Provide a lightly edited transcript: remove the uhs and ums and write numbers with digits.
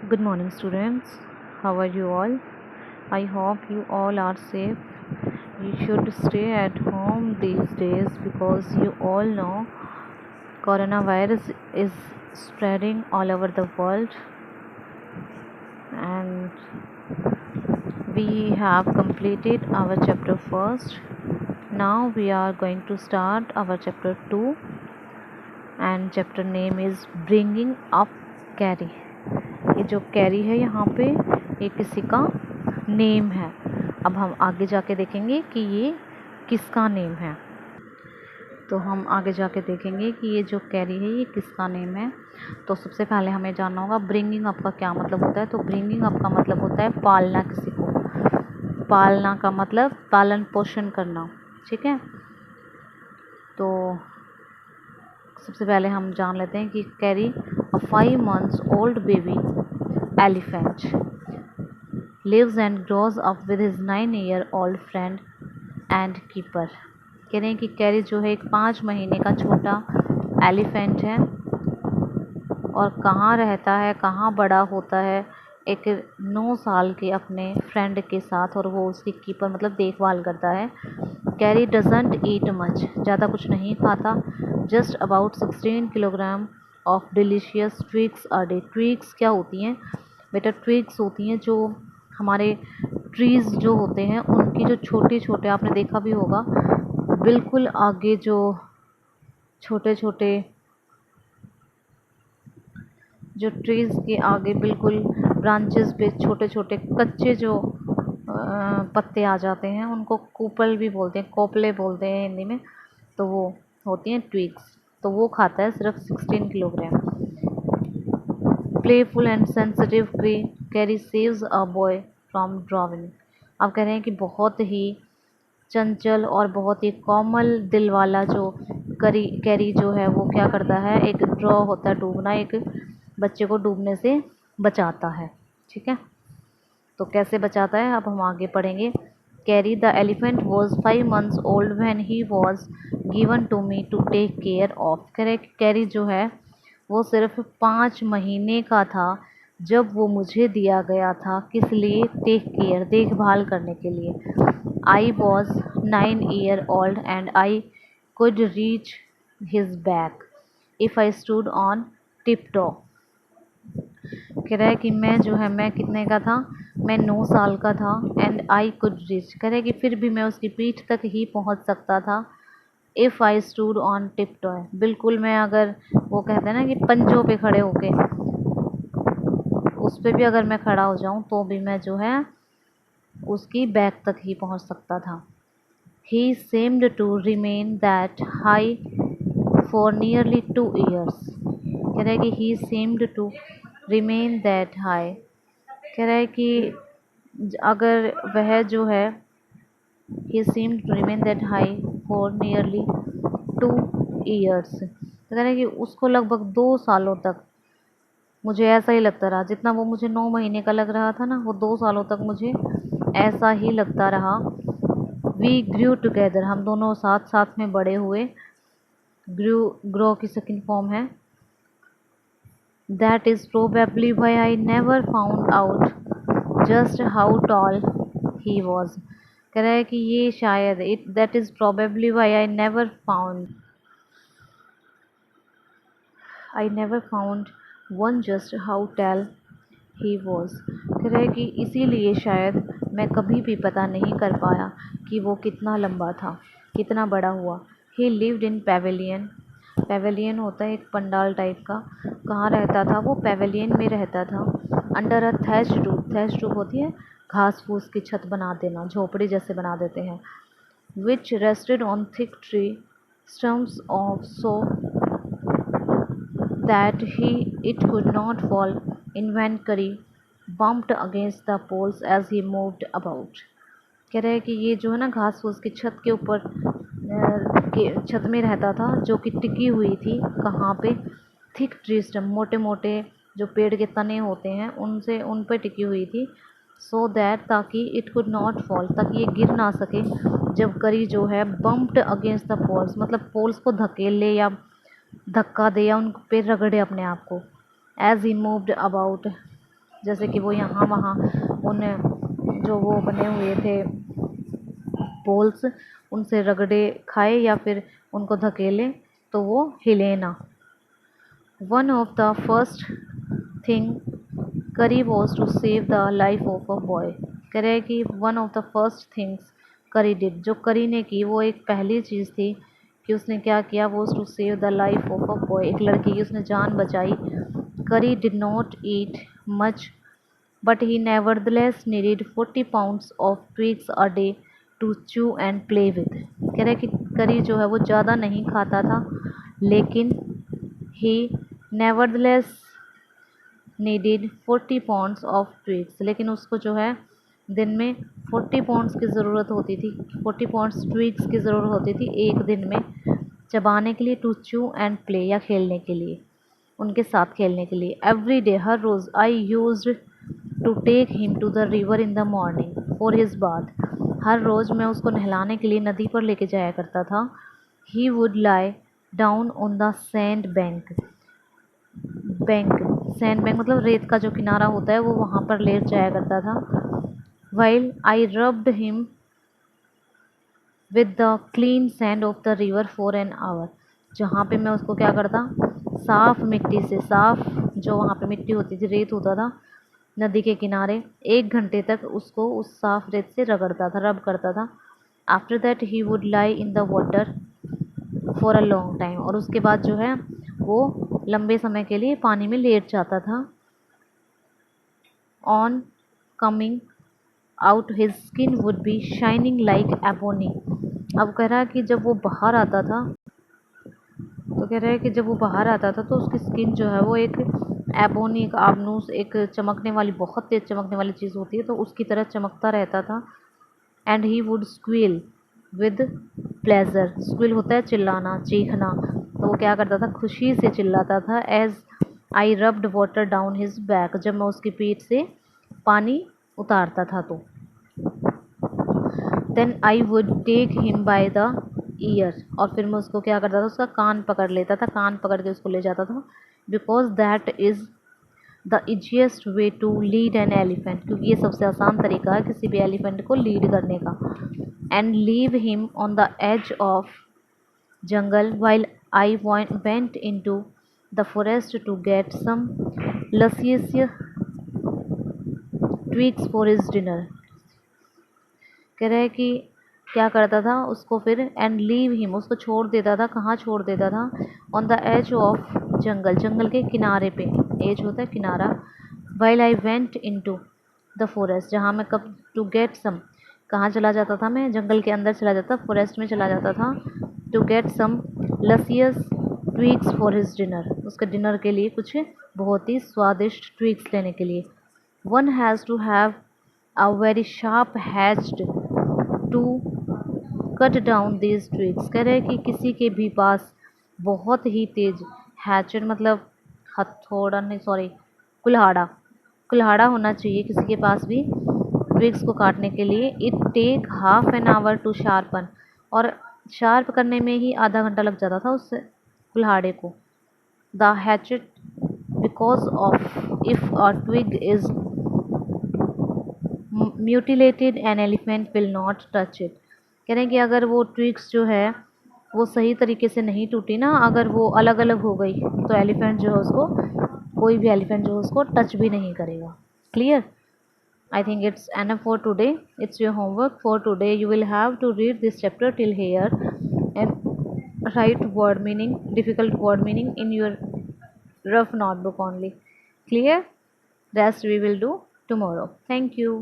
Good morning, students. How are you all? I hope you all are safe. You should stay at home these days because you all know coronavirus is spreading all over the world, and we have completed our chapter first. Now we are going to start our chapter 2, and chapter name is Bringing Up Carrie. ये जो carry है यहाँ पे ये किसी का name है। अब हम आगे जाके देखेंगे कि ये किसका नेम है। तो हम आगे जाके देखेंगे कि ये जो कैरी है ये किसका नेम है। तो सबसे पहले हमें जानना होगा ब्रिंगिंग अप का क्या मतलब होता है। तो ब्रिंगिंग अप का मतलब होता है पालना किसी को। पालना का मतलब पालन पोषण करना, ठीक है। तो सबसे पहले हम जान लेते हैं कि carry a 5 months old baby elephant lives and grows up with his 9-year-old friend and keeper। कह रहे हैं कि कैरी जो है एक 5 महीने का छोटा एलिफेंट है और कहाँ रहता है, कहाँ बड़ा होता है, एक 9 साल के अपने फ्रेंड के साथ, और वो उसकी कीपर मतलब देखभाल करता है। कैरी डजंट ईट मच, ज़्यादा कुछ नहीं खाता। Just about 16 kilogram of delicious twigs a day. Twigs क्या होती हैं बेटा? ट्विग्स होती हैं जो हमारे ट्रीज़ जो होते हैं उनकी जो छोटे छोटे, आपने देखा भी होगा, बिल्कुल आगे जो छोटे छोटे जो ट्रीज़ के आगे बिल्कुल ब्रांचेस पे छोटे छोटे कच्चे जो पत्ते आ जाते हैं उनको कूपल भी बोलते हैं, कोपले बोलते हैं हिंदी में। तो वो होती हैं ट्विग्स। तो वो खाता है सिर्फ 16 kilogram. Playful and sensitive carry saves a boy from drawing. अब कह रहे हैं कि बहुत ही चंचल और बहुत ही कोमल दिल वाला जो कैरी जो है वो क्या करता है, एक ड्रॉ होता है डूबना, एक बच्चे को डूबने से बचाता है, ठीक है। तो कैसे बचाता है अब हम आगे पढ़ेंगे। Kari the elephant was 5 months old when he was given to me to take care of. Kari जो है वो सिर्फ 5 महीने का था जब वो मुझे दिया गया था, किस लिए? टेक केयर, देखभाल करने के लिए। I was 9-year-old and I could reach his back if I stood on tiptoe. कह रहा है कि मैं जो है, मैं कितने का था? मैं 9 साल का था। एंड आई कुड रीच, कह रहा है कि फिर भी मैं उसकी पीठ तक ही पहुंच सकता था। If I stood on tip toy, बिल्कुल मैं अगर, वो कहते हैं ना कि पंजों पे खड़े होके, उस पर भी अगर मैं खड़ा हो जाऊं तो भी मैं जो है उसकी बैक तक ही पहुंच सकता था। He seemed to remain that high for nearly 2 years। कह रहा है कि he seemed to remain that high, कह रहा है कि अगर वह जो है, he seemed to remain that high for nearly 2 years। तो कह रहा है कि उसको लगभग 2 सालों तक मुझे ऐसा ही लगता रहा, जितना वो मुझे 9 महीने का लग रहा था ना, वो 2 सालों तक मुझे ऐसा ही लगता रहा। वी ग्रू टुगेदर, हम दोनों साथ साथ में बड़े हुए। ग्रो की सेकंड फॉर्म है। That is probably why I never found out just how tall he was. कह रहा है कि ये शायद, it that is probably why I never found one just how tall he was. कह रहा है कि इसीलिए शायद मैं कभी भी पता नहीं कर पाया कि वो कितना लंबा था, कितना बड़ा हुआ। ही लिव्ड इन पेवेलियन, पेवेलियन होता है एक पंडाल टाइप का। कहाँ रहता था वो? पेवेलियन में रहता था। Under a thatch roof, thatch roof होती है घास फूस की छत बना देना, झोपड़ी जैसे बना देते हैं। Which rested on thick tree stumps of so that it could not fall in when Curry bumped against the poles as he moved about। कह रहे हैं कि ये जो है ना घास फूस की छत के ऊपर छत में रहता था, जो कि टिकी हुई थी कहाँ पे? थिक ट्री स्टम, मोटे मोटे जो पेड़ के तने होते हैं उनसे, उन पर टिकी हुई थी। सो दैट, ताकि इट कुड नॉट फॉल, ताकि ये गिर ना सके। जब करी जो है बम्प्ड अगेंस्ट द पोल्स, मतलब पोल्स को धकेल ले या धक्का दे या उन पे रगड़े अपने आप को। एज ही मूव्ड अबाउट, जैसे कि वो यहाँ वहाँ उन जो वो बने हुए थे पोल्स उनसे रगड़े खाए या फिर उनको धकेले तो वो हिले ना। One of the first thing Kari was to save the life of a boy. कह रहे हैं कि one of the first things Kari did, जो करी ने की वो एक पहली चीज़ थी कि उसने क्या किया, was to save the life of a boy, एक लड़की की उसने जान बचाई। Kari did not eat much but he nevertheless needed 40 pounds of twigs a day to chew and play with। कह रहे कि करी जो है वो ज़्यादा नहीं खाता था लेकिन he nevertheless needed 40 pounds of twigs, लेकिन उसको जो है दिन में 40 पाउंड्स की ज़रूरत होती थी, 40 पाउंड्स ट्विग्स की ज़रूरत होती थी एक दिन में चबाने के लिए, टू च्यू एंड प्ले या खेलने के लिए, उनके साथ खेलने के लिए। एवरी डे हर रोज़ I used to take him to the river in the morning for his bath, हर रोज़ मैं उसको नहलाने के लिए नदी पर लेके जाया करता था। He would lie down on the sand bank, sand bank मतलब रेत का जो किनारा होता है वो वहाँ पर लेट जाया करता था। While I rubbed him with the clean sand of the river for an hour, जहाँ पे मैं उसको क्या करता, साफ़ मिट्टी से, साफ़ जो वहाँ पे मिट्टी होती थी, रेत होता था नदी के किनारे, 1 घंटे तक उसको उस साफ़ रेत से रगड़ता था, रब करता था। After that he would lie in the water for a long time, और उसके बाद जो है वो लंबे समय के लिए पानी में लेट जाता था। On coming out his skin would be shining like ebony. अब कह रहा है कि जब वो बाहर आता था तो कह रहा है कि जब वो बाहर आता था तो उसकी स्किन जो है वो एक एबोनी, एक आबनूस, एक चमकने वाली, बहुत तेज चमकने वाली चीज़ होती है तो उसकी तरह चमकता रहता था। And he would squeal with pleasure, squeal होता है चिल्लाना, चीखना, तो वो क्या करता था, खुशी से चिल्लाता था। As I rubbed water down his back, जब मैं उसकी पीठ से पानी उतारता था तो। Then I would take him by the ear, और फिर मैं उसको क्या करता था, उसका कान पकड़ लेता था, कान पकड़ के उसको ले जाता था। Because that is the easiest way to lead an elephant, क्योंकि ये सबसे आसान तरीका है किसी भी एलिफेंट को लीड करने का। And leave him on the edge of jungle while I went into the forest to get some luscious twigs for his dinner. कह रहा है कि क्या करता था उसको फिर, एंड लीव हिम, उसको छोड़ देता था, कहाँ छोड़ देता था, on the edge of jungle, जंगल के किनारे पे, एज होता है किनारा। While I went into the forest, जहाँ मैं कब, टू गेट सम, कहाँ चला जाता था मैं, जंगल के अंदर चला जाता, फॉरेस्ट में चला जाता था, to get some luscious twigs for his dinner, उसके डिनर के लिए कुछ बहुत ही स्वादिष्ट ट्विग्स लेने के लिए। One has to have a very sharp hatchet to cut down these twigs. कह रहे हैं कि किसी के भी पास बहुत ही तेज, हैचेड मतलब हथौड़ा नहीं, सॉरी कुल्हाड़ा, कुल्हाड़ा होना चाहिए किसी के पास भी ट्विग्स को काटने के लिए। It take half an hour to sharpen, और शार्प करने में ही आधा घंटा लग जाता था उस कुल्हाड़े को। The hatchet because of if a twig is mutilated an elephant will not touch it. कह रहे हैं कि अगर वो ट्विग्स जो है वो सही तरीके से नहीं टूटी ना, अगर वो अलग अलग हो गई तो एलिफेंट जो है उसको, कोई भी एलिफेंट जो है उसको टच भी नहीं करेगा। Clear? I think it's enough for today, it's your homework for today. You will have to read this chapter till here and write word meaning, difficult word meaning in your rough notebook only. Clear? Rest we will do tomorrow. Thank you.